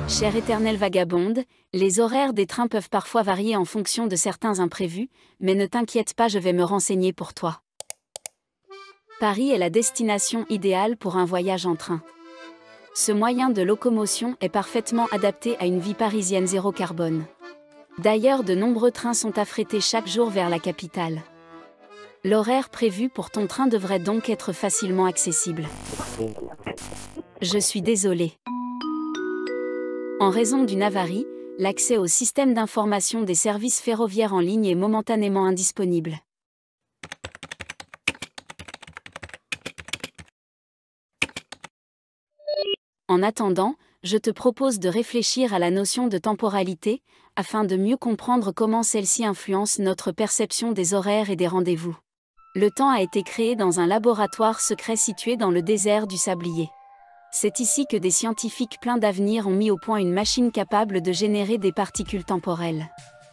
Chère éternelle vagabonde, les horaires des trains peuvent parfois varier en fonction de certains imprévus, mais ne t'inquiète pas, je vais me renseigner pour toi. Paris est la destination idéale pour un voyage en train. Ce moyen de locomotion est parfaitement adapté à une vie parisienne zéro carbone. D'ailleurs, de nombreux trains sont affrétés chaque jour vers la capitale. L'horaire prévu pour ton train devrait donc être facilement accessible. Je suis désolée. En raison d'une avarie, l'accès au système d'information des services ferroviaires en ligne est momentanément indisponible. En attendant, je te propose de réfléchir à la notion de temporalité, afin de mieux comprendre comment celle-ci influence notre perception des horaires et des rendez-vous. Le temps a été créé dans un laboratoire secret situé dans le désert du Sablier. C'est ici que des scientifiques pleins d'avenir ont mis au point une machine capable de générer des particules temporelles.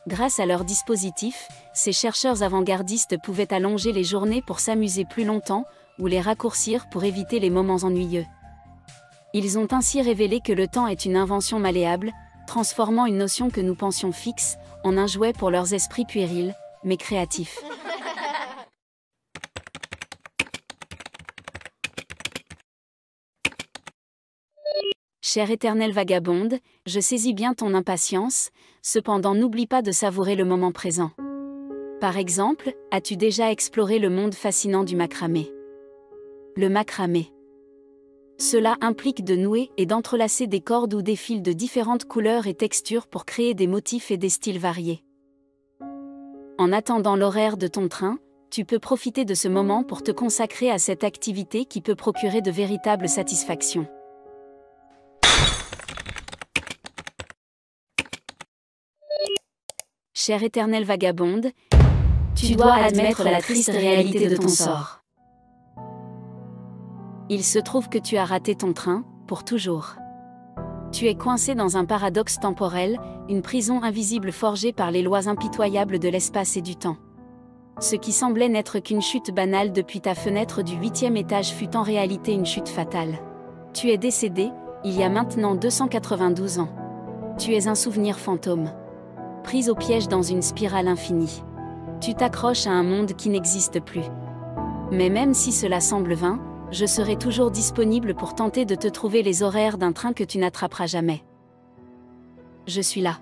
Grâce à leur dispositif, ces chercheurs avant-gardistes pouvaient allonger les journées pour s'amuser plus longtemps, ou les raccourcir pour éviter les moments ennuyeux. Ils ont ainsi révélé que le temps est une invention malléable, transformant une notion que nous pensions fixe, en un jouet pour leurs esprits puérils, mais créatifs. Chère éternelle vagabonde, je saisis bien ton impatience, cependant n'oublie pas de savourer le moment présent. Par exemple, as-tu déjà exploré le monde fascinant du macramé? Le macramé. Cela implique de nouer et d'entrelacer des cordes ou des fils de différentes couleurs et textures pour créer des motifs et des styles variés. En attendant l'horaire de ton train, tu peux profiter de ce moment pour te consacrer à cette activité qui peut procurer de véritables satisfactions. Chère éternelle vagabonde, tu dois admettre la triste réalité de ton sort. Il se trouve que tu as raté ton train, pour toujours. Tu es coincé dans un paradoxe temporel, une prison invisible forgée par les lois impitoyables de l'espace et du temps. Ce qui semblait n'être qu'une chute banale depuis ta fenêtre du 8e étage fut en réalité une chute fatale. Tu es décédé, il y a maintenant 292 ans. Tu es un souvenir fantôme. Prise au piège dans une spirale infinie. Tu t'accroches à un monde qui n'existe plus. Mais même si cela semble vain, je serai toujours disponible pour tenter de te trouver les horaires d'un train que tu n'attraperas jamais. Je suis là.